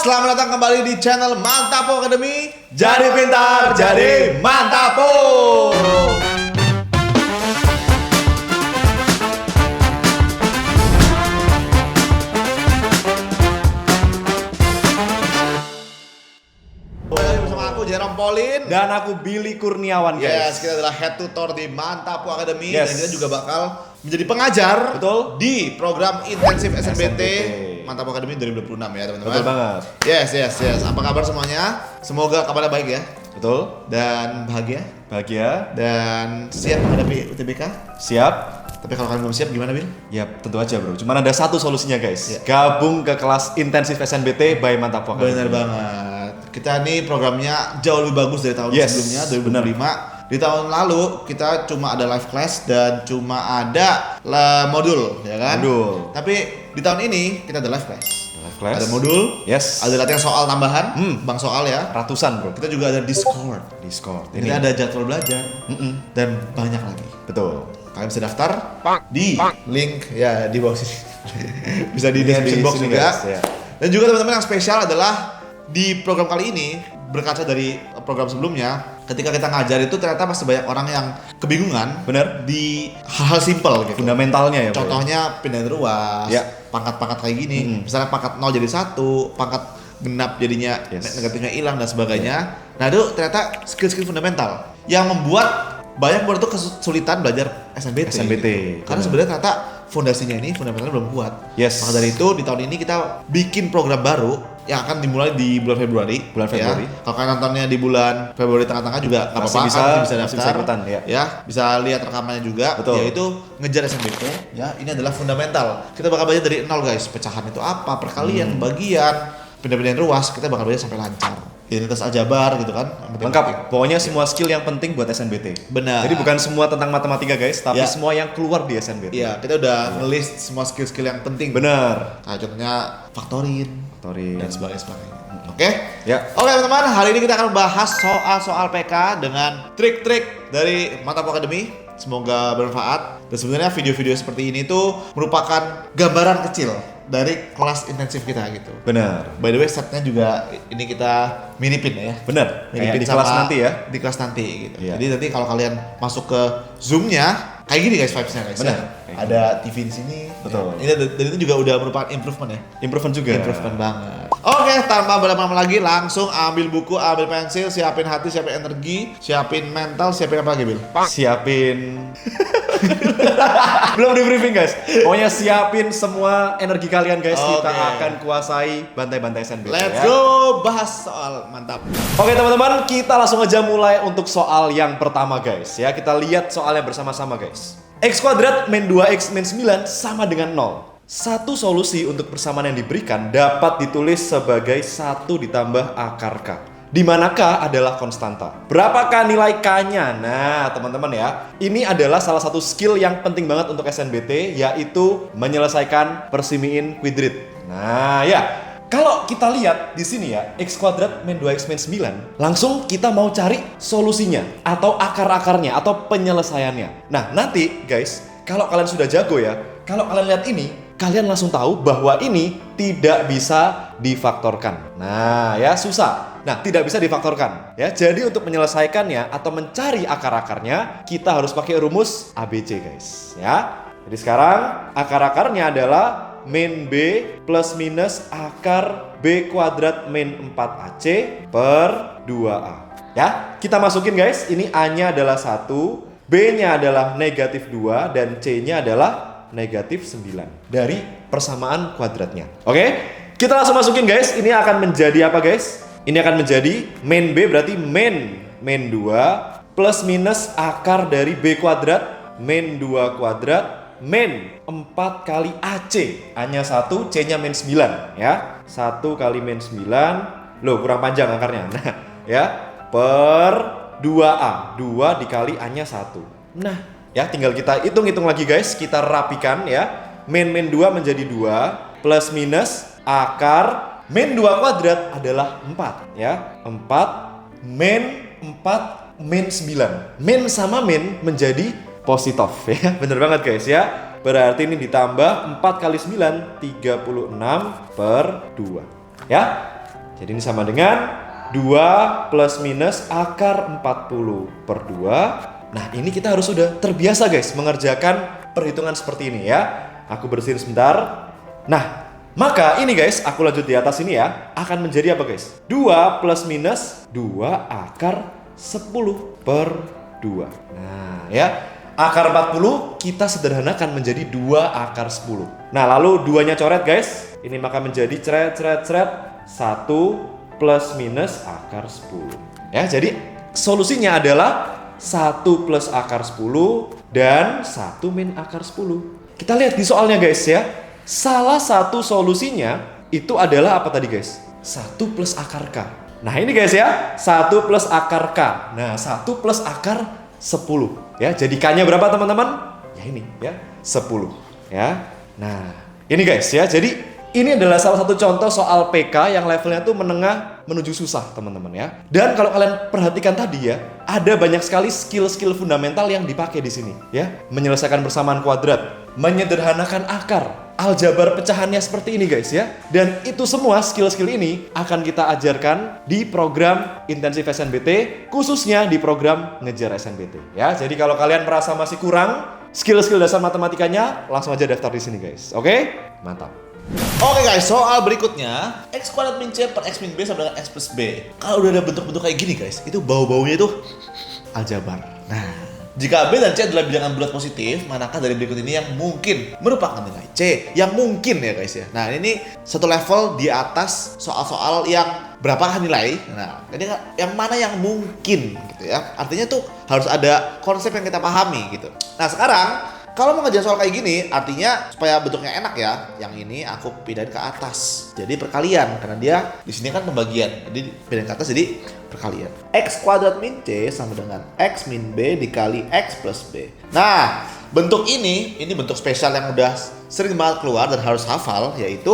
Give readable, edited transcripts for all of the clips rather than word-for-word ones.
selamat datang kembali di channel Mantapo Academy. Jadi pintar, jadi Mantapo. Bersama aku Jerome Pauline dan aku Billy Kurniawan, guys. Yes, kita adalah head tutor di Mantapo Academy. Yes. Dan kita juga bakal menjadi pengajar. Betul. Di program intensif SNBT SNBT. Mantapo Academy 2026 ya teman-teman. Betul banget. Yes. Apa kabar semuanya? Semoga kabarnya baik ya. Betul. Dan bahagia. Bahagia. Dan siap menghadapi UTBK. Siap. Tapi kalau kalian belum siap gimana, Bil? Ya tentu aja bro. Cuman ada satu solusinya, guys. Ya. Gabung ke kelas intensif SNBT by Mantapo Academy. Benar banget. Kita nih programnya jauh lebih bagus dari tahun Yes, sebelumnya, 2025. Di tahun lalu kita cuma ada live class dan cuma ada modul, ya kan? Modul. Tapi di tahun ini kita ada live class. Live class. Ada modul. Yes. Ada latihan soal tambahan, bang soal ya. Ratusan bro. Kita juga ada Discord. Discord. Ini ada jadwal belajar dan banyak lagi. Betul. Kalian bisa daftar di link ya di bawah sini. Bisa di Di description box sini, juga. guys, ya. Dan juga teman-teman yang spesial adalah di program kali ini berkaca dari program sebelumnya, ketika kita ngajar itu ternyata masih banyak orang yang kebingungan Bener. di hal-hal simpel gitu. Fundamentalnya ya bro. Contohnya pindahin ruas, Ya. pangkat-pangkat kayak gini. Misalnya pangkat 0 jadi 1, pangkat genap jadinya Yes. negatifnya hilang dan sebagainya. Nah itu ternyata skill-skill fundamental yang membuat banyak murid itu kesulitan belajar SNBT. SNBT, Karena benar. sebenarnya ternyata fondasinya ini fundamentalnya belum kuat. Yes. Maka dari itu di tahun ini kita bikin program baru yang akan dimulai di bulan Februari. Bulan Februari. Ya. Kalau kalian nontonnya di bulan Februari tengah-tengah juga nggak Masih apa-apa, bisa- kalian bisa masih daftar. bisa ikutan, ya. Bisa lihat rekamannya juga. Betul. Yaitu ngejar SNBT. Ya, ini adalah fundamental. Kita bakal belajar dari nol guys. Pecahan itu apa, perkalian, bagian, pindah-pindahin ruas. Kita bakal belajar sampai lancar. Identitas aljabar gitu kan. Lengkap. Pokoknya semua skill yang penting buat SNBT. Benar. Jadi bukan semua tentang matematika guys, tapi Ya. semua yang keluar di SNBT. Iya, kita udah nge-list semua skill-skill yang penting. Bener. Nah, contohnya faktorin Tori. dan sebagainya. Oke? Ya. Oke teman-teman, hari ini kita akan bahas soal-soal PK dengan trik-trik dari Mantapo Academy. Semoga bermanfaat. Dan sebenarnya video-video seperti ini tuh merupakan gambaran kecil dari kelas intensif kita gitu. Bener. By the way, setnya juga ini kita miripin ya. Bener. Kayak Miripin di kelas nanti ya. Di kelas nanti gitu. Iya. Jadi nanti kalau kalian masuk ke Zoom-nya kayak gini guys vibes-nya guys. Bener. Ya. Kayak Ada TV di sini. Betul. Ya. Ini dan itu juga udah merupakan improvement ya. Improvement juga. Improvement banget. Oke, tanpa berlama-lama lagi langsung ambil buku, ambil pensil, siapin hati, siapin energi, siapin mental, siapin apa lagi, Bil? Siapin. Belum di briefing guys. Pokoknya siapin semua energi kalian guys. Kita Oke. akan kuasai bantai-bantai SNBT. Let's ya. go bahas soal mantap. Oke teman-teman, kita langsung aja mulai untuk soal yang pertama guys. Ya, kita lihat soalnya bersama-sama guys. X kuadrat min 2x min 9 sama dengan 0. Satu solusi untuk persamaan yang diberikan dapat ditulis sebagai 1 ditambah akar K. Di mana K adalah konstanta. Berapakah nilai K-nya? Nah, teman-teman ya, ini adalah salah satu skill yang penting banget untuk SNBT, yaitu menyelesaikan persimiin kuadrat. Nah, ya, kalau kita lihat di sini ya, X kuadrat min 2x min 9, langsung kita mau cari solusinya atau akar-akarnya atau penyelesaiannya. Nah, nanti guys, kalau kalian sudah jago ya, kalau kalian lihat ini, kalian langsung tahu bahwa ini tidak bisa difaktorkan. Nah, ya susah. Nah, tidak bisa difaktorkan. Ya, jadi untuk menyelesaikannya atau mencari akar-akarnya, kita harus pakai rumus ABC, guys. Ya. Jadi sekarang akar-akarnya adalah min B plus minus akar B kuadrat min 4AC per 2A. Ya, kita masukin guys. Ini A-nya adalah 1, B-nya adalah negatif 2, dan C-nya adalah negatif 9 dari persamaan kuadratnya. Oke, kita langsung masukin guys. Ini akan menjadi apa guys? Ini akan menjadi min B berarti min 2 plus minus akar dari B kuadrat min 2 kuadrat min 4 kali AC. A-nya 1, C-nya min 9 ya. 1 kali min 9. Loh, kurang panjang akarnya. Nah, ya, per 2A. 2 dikali A-nya 1. Nah, ya, tinggal kita hitung-hitung lagi guys, kita rapikan ya. Min 2 menjadi 2 plus minus akar min 2 kuadrat adalah 4 ya. 4 min 4 min 9. Min sama min menjadi positif ya. Bener banget guys ya. Berarti ini ditambah 4 kali 9 36 per 2 ya. Jadi ini sama dengan 2 plus minus akar 40 per 2. Nah ini kita harus sudah terbiasa guys mengerjakan perhitungan seperti ini ya. Aku bersihin sebentar. Nah maka ini guys, aku lanjut di atas ini ya. Akan menjadi apa guys? 2 plus minus 2 akar 10 per 2. Nah ya, akar 40 kita sederhanakan menjadi 2 akar 10. Nah lalu 2-nya coret guys. Ini maka menjadi cret 1 plus minus akar 10. Ya, jadi solusinya adalah 1 plus akar 10 dan 1 min akar 10. Kita lihat di soalnya guys ya. Salah satu solusinya itu adalah apa tadi guys? 1 plus akar K. Nah ini guys ya, 1 plus akar K. Nah 1 plus akar 10 ya. Jadi K-nya berapa teman-teman? Ya ini ya, 10 ya. Nah ini guys ya, jadi ini adalah salah satu contoh soal PK yang levelnya tuh menengah menuju susah teman-teman ya. Dan kalau kalian perhatikan tadi ya, ada banyak sekali skill-skill fundamental yang dipakai di sini ya. Menyelesaikan persamaan kuadrat, menyederhanakan akar, aljabar pecahannya seperti ini guys ya. Dan itu semua skill-skill ini akan kita ajarkan di program intensif SNBT, khususnya di program ngejar SNBT ya. Jadi kalau kalian merasa masih kurang skill-skill dasar matematikanya, langsung aja daftar di sini guys. Oke? Mantap. Oke guys, soal berikutnya X kuadrat min C per X min B sama dengan X plus B. Kalau udah ada bentuk-bentuk kayak gini guys, itu bau-baunya itu aljabar. Nah, jika B dan C adalah bilangan bulat positif, manakah dari berikut ini yang mungkin merupakan nilai C? Yang mungkin ya guys ya. Nah ini satu level di atas soal-soal yang berapakah nilai. Nah ini yang mana yang mungkin gitu ya. Artinya tuh harus ada konsep yang kita pahami gitu. Nah sekarang kalau mau ngejar soal kayak gini, artinya supaya bentuknya enak ya, yang ini aku pindahin ke atas. Jadi perkalian, karena dia di sini kan pembagian. Jadi pindahin ke atas jadi perkalian. X kuadrat min C sama dengan X min B dikali X plus B. Nah, bentuk ini bentuk spesial yang udah sering banget keluar dan harus hafal, yaitu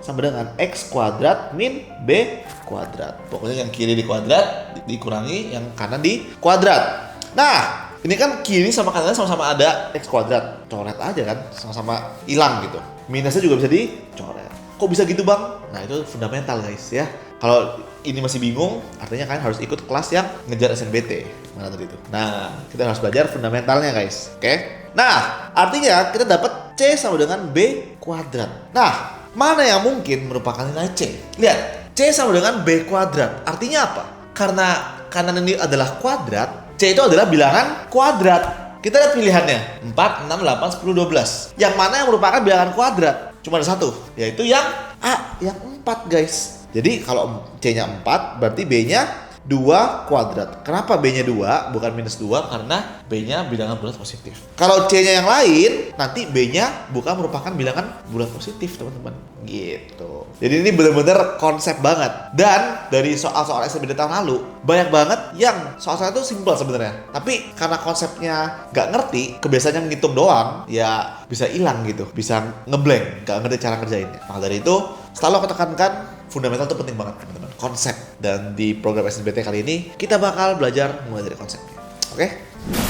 sama dengan X kuadrat min B kuadrat. Pokoknya yang kiri di kuadrat dikurangi, yang kanan di kuadrat. Nah, ini kan kiri sama kanannya sama-sama ada X kuadrat. Coret aja kan, sama-sama hilang gitu. Minusnya juga bisa dicoret. Kok bisa gitu bang? Nah itu fundamental guys ya. Kalau ini masih bingung, artinya kalian harus ikut kelas yang ngejar SNBT. Mana tadi itu? Nah, kita harus belajar fundamentalnya guys. Oke? Nah, artinya kita dapat C sama dengan B kuadrat. Nah, mana yang mungkin merupakan nilai C? Lihat, C sama dengan B kuadrat. Artinya apa? Karena kanan ini adalah kuadrat, C itu adalah bilangan kuadrat. Kita lihat pilihannya 4, 6, 8, 10, 12. Yang mana yang merupakan bilangan kuadrat? Cuma ada satu, yaitu yang A, yang 4 guys. Jadi kalau C-nya 4 berarti B-nya 2 kuadrat. Kenapa B-nya 2 bukan minus 2? Karena B-nya bilangan bulat positif. Kalau C-nya yang lain, nanti B-nya bukan merupakan bilangan bulat positif teman-teman. Gitu. Jadi ini benar-benar konsep banget. Dan dari soal-soal SNBT tahun lalu, banyak banget yang soal-soal itu simpel sebenarnya. Tapi karena konsepnya nggak ngerti, kebiasaannya ngitung doang, ya bisa hilang gitu. Bisa ngeblank, nggak ngerti cara ngerjainnya. Maka dari itu, selalu aku tekankan, fundamental itu penting banget teman-teman. Konsep. Dan di program SNBT kali ini, kita bakal belajar mulai dari konsepnya.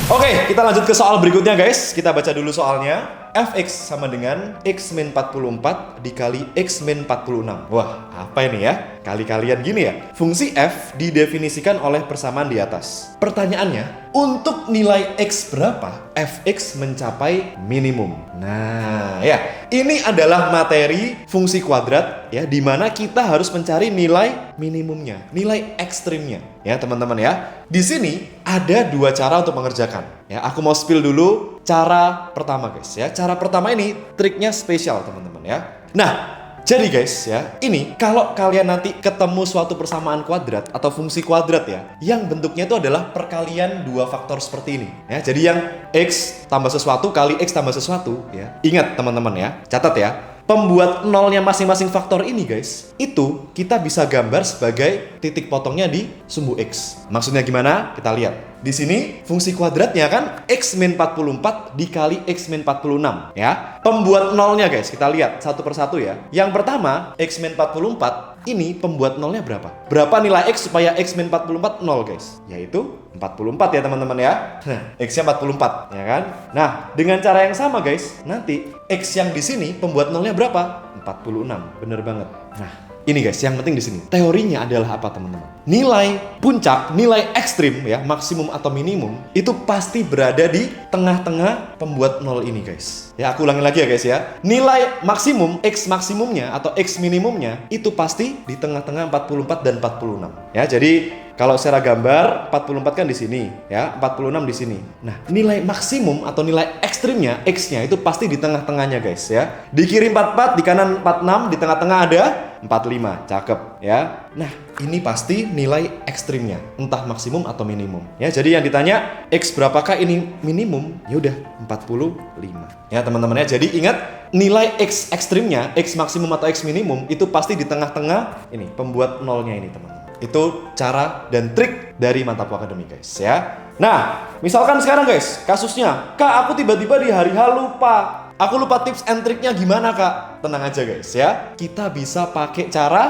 Oke, kita lanjut ke soal berikutnya guys. Kita baca dulu soalnya. Fx sama dengan X min 44 dikali X min 46. Wah, apa ini ya? Kali-kalian gini ya. Fungsi f didefinisikan oleh persamaan di atas. Pertanyaannya, untuk nilai x berapa fx mencapai minimum? Nah, ya, ini adalah materi fungsi kuadrat ya, di mana kita harus mencari nilai minimumnya, nilai ekstrimnya. Ya, teman-teman ya. Di sini ada dua cara untuk mengerjakan. Ya, aku mau spill dulu cara pertama guys ya. Cara pertama ini triknya spesial teman-teman ya. Nah, jadi guys ya, ini kalau kalian nanti ketemu suatu persamaan kuadrat atau fungsi kuadrat ya, yang bentuknya itu adalah perkalian dua faktor seperti ini ya. Jadi yang x tambah sesuatu kali x tambah sesuatu ya. Ingat teman-teman ya, catat ya. Pembuat nolnya masing-masing faktor ini guys, itu kita bisa gambar sebagai titik potongnya di sumbu x. Maksudnya gimana? Kita lihat. Di sini fungsi kuadratnya kan x min 44 dikali x min 46 ya. Pembuat nolnya guys, kita lihat satu persatu ya. Yang pertama, x min 44 ini pembuat nolnya berapa? Berapa nilai x supaya x min 44 nol guys? Yaitu 44 ya teman-teman ya. Nah, x-nya 44 ya kan? Nah, dengan cara yang sama guys, nanti x yang di sini pembuat nolnya berapa? 46. Bener banget. Nah, ini guys, yang penting di sini. Teorinya adalah apa teman-teman? Nilai puncak, nilai ekstrim ya, maksimum atau minimum, itu pasti berada di tengah-tengah pembuat nol ini guys. Ya, aku ulangi lagi ya guys ya. Nilai maksimum, X maksimumnya atau X minimumnya, itu pasti di tengah-tengah 44 dan 46. Ya, jadi kalau secara gambar 44 kan di sini, ya, 46 di sini. Nah, nilai maksimum atau nilai ekstrimnya, X-nya itu pasti di tengah-tengahnya guys ya. Di kiri 44, di kanan 46, di tengah-tengah ada 45. Cakep ya. Nah, ini pasti nilai ekstrimnya, entah maksimum atau minimum. Ya, jadi yang ditanya X berapakah ini minimum? Ya udah 45. Ya, teman-teman ya. Jadi ingat nilai X ekstrimnya, X maksimum atau X minimum itu pasti di tengah-tengah ini, pembuat nolnya ini, teman-teman. Itu cara dan trik dari Mantapku Academy guys ya. Nah, misalkan sekarang guys, kasusnya, Kak aku tiba-tiba di hari H lupa. Aku lupa tips and triknya gimana Kak? Tenang aja guys ya. Kita bisa pakai cara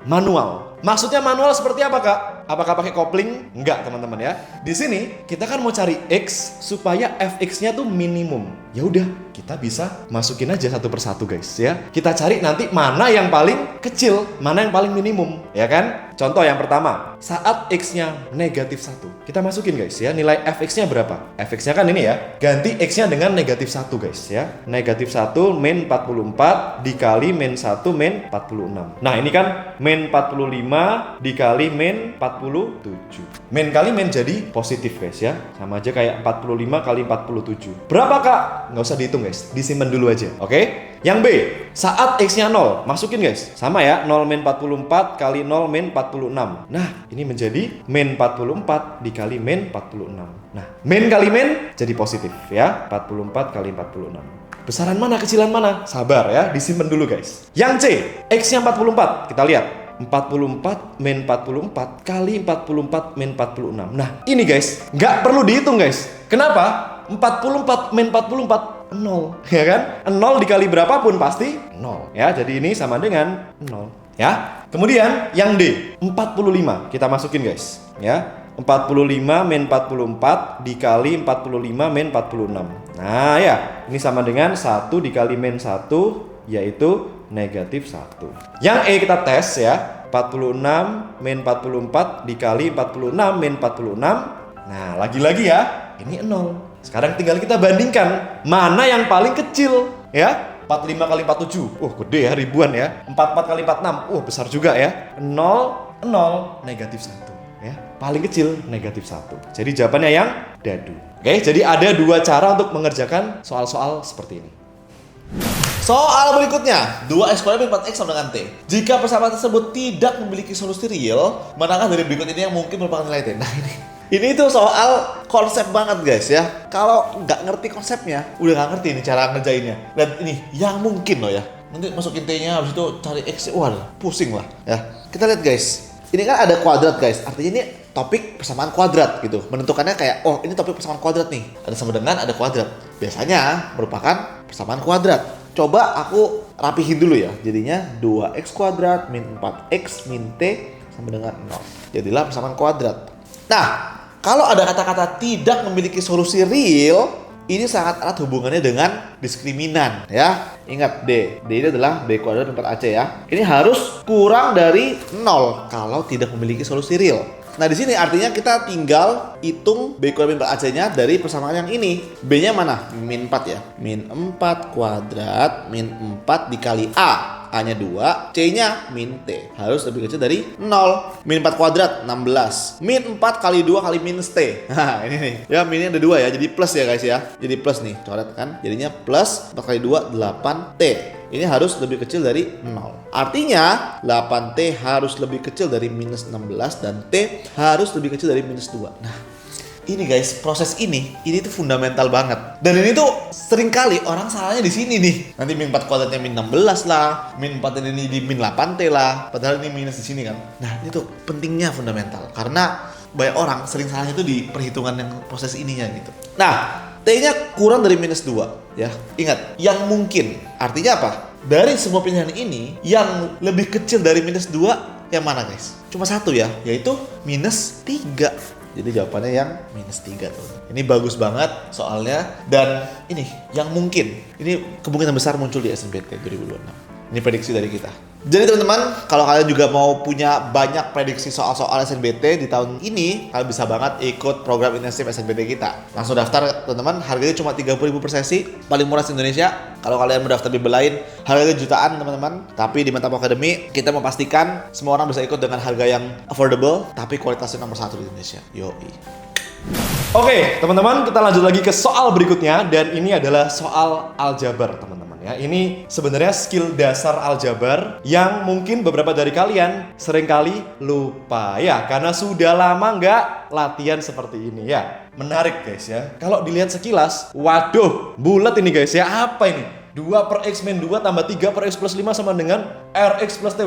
manual. Maksudnya manual seperti apa Kak? Apakah pakai kopling? Enggak teman-teman ya. Di sini kita kan mau cari X supaya fx-nya tuh minimum. Ya udah, kita bisa masukin aja satu persatu guys ya. Kita cari nanti mana yang paling kecil, mana yang paling minimum, ya kan? Contoh yang pertama, saat X-nya negatif 1. Kita masukin guys ya, nilai fx-nya berapa? Fx-nya kan ini ya, ganti X-nya dengan negatif 1 guys ya. Negatif 1 min 44 dikali min 1 min 46. Nah ini kan min 45 dikali min 47. Min kali min jadi positif guys ya. Sama aja kayak 45 kali 47. Berapa Kak? Nggak usah dihitung guys, disimpan dulu aja. Oke? Yang B, saat X-nya 0, masukin guys. Sama ya, 0 min 44 kali 0 min 46. Nah, ini menjadi min 44 dikali min 46. Nah, min kali min jadi positif ya. 44 kali 46. Besaran mana, kecilan mana? Sabar ya, disimpan dulu guys. Yang C, X-nya 44. Kita lihat. 44 min 44 kali 44 min 46. Nah, ini guys, nggak perlu dihitung guys. Kenapa? 44 min 44 0, ya kan? 0 dikali berapapun pasti 0. Ya, jadi ini sama dengan 0, ya. Kemudian yang D, 45. Kita masukin guys, ya. 45 min 44 dikali 45 min 46. Nah, ya. Ini sama dengan 1 dikali min 1 yaitu negatif 1. Yang E kita tes ya. 46 min 44 dikali 46 min 46. Nah, lagi-lagi ya. Ini 0. Sekarang tinggal kita bandingkan mana yang paling kecil ya. 45 kali 47. Gede ya, ribuan ya. 44 kali 46. Besar juga ya. 0 0 negatif 1 ya. Paling kecil negatif 1. Jadi jawabannya yang dadu. Oke, jadi ada dua cara untuk mengerjakan soal-soal seperti ini. Soal berikutnya, 2x kuadrat min 4x sama dengan T. Jika persamaan tersebut tidak memiliki solusi real, manakah dari berikut ini yang mungkin merupakan nilai T? Nah ini tuh soal konsep banget guys ya. Kalau nggak ngerti konsepnya, udah nggak ngerti nih cara ngerjainnya. Dan ini yang mungkin loh ya. Nanti masukin T-nya, habis itu cari X, wah pusing lah ya. Kita lihat guys, ini kan ada kuadrat guys, artinya ini topik persamaan kuadrat gitu. Menentukannya kayak, oh ini topik persamaan kuadrat nih. Ada sama dengan, ada kuadrat. Biasanya merupakan persamaan kuadrat. Coba aku rapihin dulu ya. Jadinya 2x kuadrat min 4x min T sama dengan 0. Jadilah persamaan kuadrat. Nah, kalau ada kata-kata tidak memiliki solusi real, ini sangat erat hubungannya dengan diskriminan ya. Ingat D ini adalah B kuadrat min 4AC ya. Ini harus kurang dari 0 kalau tidak memiliki solusi real. Nah di sini artinya kita tinggal hitung B kuadrat min 4AC-nya dari persamaan yang ini. B-nya mana? Min 4 ya. Min 4 kuadrat min 4 dikali A. A-nya 2, C-nya min T. Harus lebih kecil dari 0. Min 4 kuadrat 16. Min 4 kali 2 kali minus T. Nah ini nih. Ya minnya ada 2 ya. Jadi plus ya guys ya. Jadi plus nih. Coret kan. Jadinya plus 4 kali 2 8T. Ini harus lebih kecil dari 0. Artinya 8T harus lebih kecil dari minus 16 dan T harus lebih kecil dari minus 2. Nah ini guys, proses ini tuh fundamental banget. Dan ini tuh sering kali orang salahnya di sini nih. Nanti min 4 kuadratnya min 16 lah, min 4 ini di min 8T lah. Padahal ini minus di sini kan. Nah ini tuh pentingnya fundamental. Karena banyak orang sering salahnya tuh di perhitungan yang proses ininya gitu. Nah T-nya kurang dari minus 2 ya. Ingat, yang mungkin. Artinya apa? Dari semua pilihan ini, yang lebih kecil dari minus 2 yang mana guys? Cuma satu ya, yaitu minus 3. Jadi jawabannya yang minus 3 tuh. Ini bagus banget soalnya. Dan ini yang mungkin. Ini kemungkinan besar muncul di SNMPT 2026. Ini prediksi dari kita. Jadi teman-teman, kalau kalian juga mau punya banyak prediksi soal-soal SNBT di tahun ini, kalian bisa banget ikut program intensif SNBT kita. Langsung daftar teman-teman, harganya cuma 30.000 per sesi, paling murah di Indonesia. Kalau kalian mendaftar bimbel lain, harganya jutaan teman-teman. Tapi di Mantap Academy, kita memastikan semua orang bisa ikut dengan harga yang affordable, tapi kualitasnya nomor 1 di Indonesia. Yoi. Oke, teman-teman, kita lanjut lagi ke soal berikutnya, dan ini adalah soal aljabar, teman-teman. Ya, ini sebenarnya skill dasar aljabar yang mungkin beberapa dari kalian seringkali lupa ya, karena sudah lama nggak latihan seperti ini ya. Menarik guys ya. Kalau dilihat sekilas, waduh, bulat ini guys ya. Apa ini? 2 per X min 2 tambah 3 per X plus 5 sama dengan RX plus T.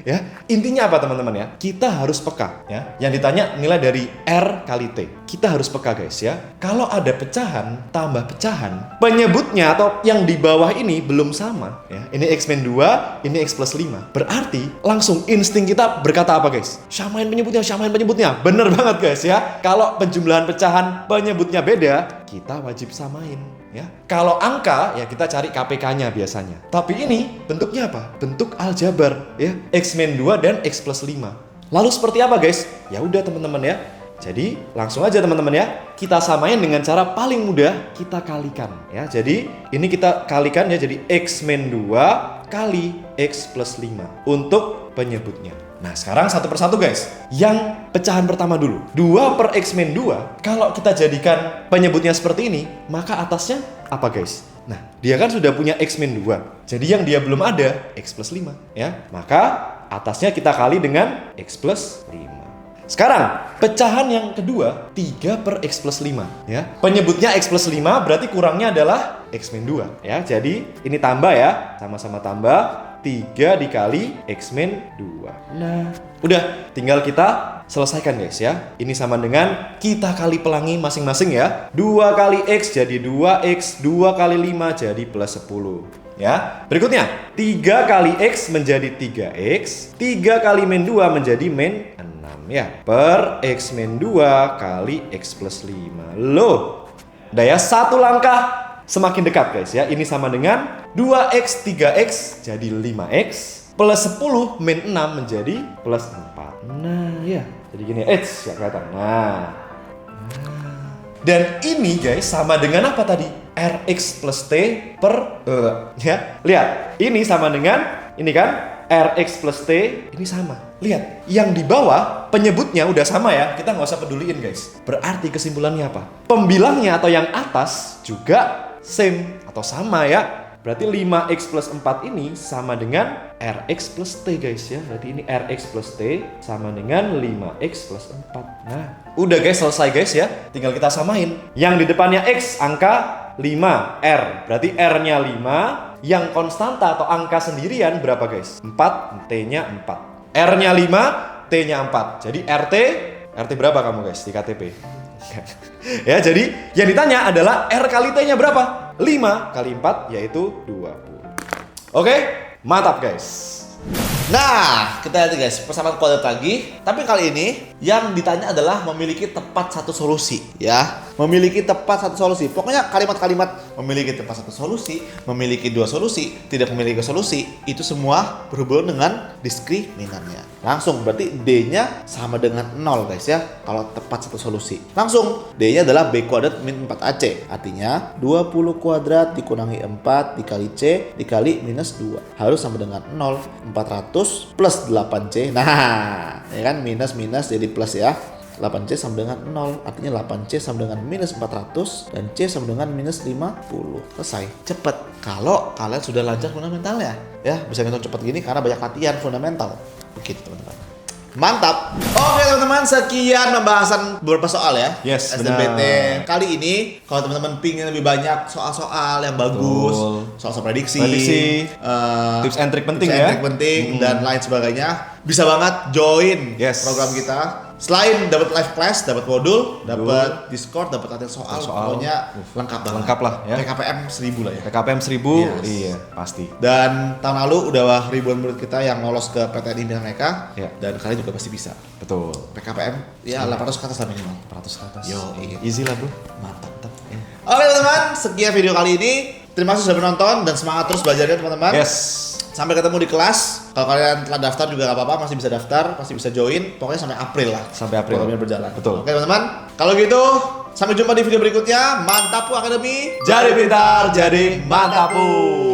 Ya, intinya apa teman-teman ya? Kita harus peka ya. Yang ditanya nilai dari R kali T. Kita harus peka guys ya. Kalau ada pecahan tambah pecahan, penyebutnya atau yang di bawah ini belum sama ya. Ini X min 2, ini X plus 5. Berarti langsung insting kita berkata apa guys? Samain penyebutnya, samain penyebutnya. Bener banget guys ya. Kalau penjumlahan pecahan penyebutnya beda, kita wajib samain ya. Kalau angka ya kita cari KPK-nya biasanya. Tapi ini bentuknya apa? Bentuk aljabar ya. X min 2 dan X plus 5. Lalu seperti apa guys? Ya udah teman-teman ya. Jadi langsung aja teman-teman ya. Kita samain dengan cara paling mudah, kita kalikan ya. Jadi ini kita kalikan ya, jadi X min 2 kali X plus 5 untuk penyebutnya. Nah sekarang satu persatu guys. Yang pecahan pertama dulu, 2 per X min 2. Kalau kita jadikan penyebutnya seperti ini, maka atasnya apa guys? Nah dia kan sudah punya X min 2. Jadi yang dia belum ada X plus 5 ya. Maka atasnya kita kali dengan X plus 5. Sekarang pecahan yang kedua, 3 per X plus 5 ya. Penyebutnya X plus 5 berarti kurangnya adalah X min 2 ya. Jadi ini tambah ya, sama-sama tambah 3 dikali X min 2. Nah, udah tinggal kita selesaikan guys ya. Ini sama dengan kita kali pelangi masing-masing ya. 2 kali X jadi 2X, 2 kali 5 jadi plus 10 ya. Berikutnya 3 kali X menjadi 3X, 3 kali min 2 menjadi min 6 ya. Per X min 2 kali X plus 5. Loh, udah ya, satu langkah semakin dekat guys ya. Ini sama dengan 2X 3X jadi 5X plus 10 min 6 menjadi plus 4. Nah ya, jadi gini, ya kelihatan. Nah. Dan ini guys sama dengan apa tadi? RX plus T per ya. Lihat, ini sama dengan ini kan RX plus T, ini sama. Lihat, yang di bawah penyebutnya udah sama ya. Kita nggak usah peduliin guys. Berarti kesimpulannya apa? Pembilangnya atau yang atas juga same atau sama ya. Berarti 5X plus 4 ini sama dengan RX plus T guys ya. Berarti ini RX plus T sama dengan 5X plus 4. Nah, udah guys, selesai guys ya. Tinggal kita samain. Yang di depannya X angka 5, R. Berarti R-nya 5. Yang konstanta atau angka sendirian berapa guys? 4, T-nya 4. R-nya 5, T-nya 4. Jadi RT berapa kamu guys di KTP? Ya, jadi yang ditanya adalah R kali T-nya berapa? 5 kali 4 yaitu 20. Oke, mantap guys. Nah, kita lihat guys, persamaan kuadrat lagi. Tapi kali ini yang ditanya adalah memiliki tepat satu solusi ya. Memiliki tepat satu solusi. Pokoknya kalimat-kalimat memiliki tepat satu solusi, memiliki dua solusi, tidak memiliki solusi, itu semua berhubungan dengan diskriminannya. Langsung berarti D-nya sama dengan 0 guys ya. Kalau tepat satu solusi. Langsung D-nya adalah B kuadrat min 4AC. Artinya 20 kuadrat dikurangi 4 dikali C dikali minus 2. Harus sama dengan 0. 400 plus 8C. Nah, ya kan minus jadi plus ya. 8C sama dengan 0. Artinya 8C sama dengan minus 400 dan C sama dengan minus 50. Selesai. Cepet. Kalau kalian sudah lancar fundamentalnya ya, bisa ngitung cepet gini karena banyak latihan fundamental. Begitu teman-teman. Mantap. Oke teman-teman, sekian pembahasan beberapa soal ya. Yes, SNBT. benar. Kali ini kalau teman-teman pingin lebih banyak soal-soal yang bagus, soal-soal prediksi, tips and trick penting tips ya. and trick penting dan lain sebagainya, bisa banget join program kita. Selain dapat live class, dapat modul, dapat Discord, dapat latihan soal, pokoknya lengkap banget. Lengkap lah ya. PKPM 1000 lah ya. PKPM 1000, Yes. iya pasti. Dan tahun lalu udah ribuan murid kita yang lolos ke PTN Impian mereka, Ya. dan kalian juga pasti bisa. Betul. PKPM ya 800 ke atas lah minimal. 100 ke atas. Yo, iya. Easy lah bro. Mantap. Oke teman-teman, sekian video kali ini. Terima kasih sudah menonton dan semangat terus belajarnya teman-teman. Yes. Sampai ketemu di kelas. Kalau kalian telah daftar juga nggak apa-apa, masih bisa daftar, masih bisa join. Pokoknya sampai April lah. Sampai April. Programnya berjalan. Betul. Oke teman-teman, kalau gitu sampai jumpa di video berikutnya. Mantapu Academy. Jadi pintar, jadi mantapu.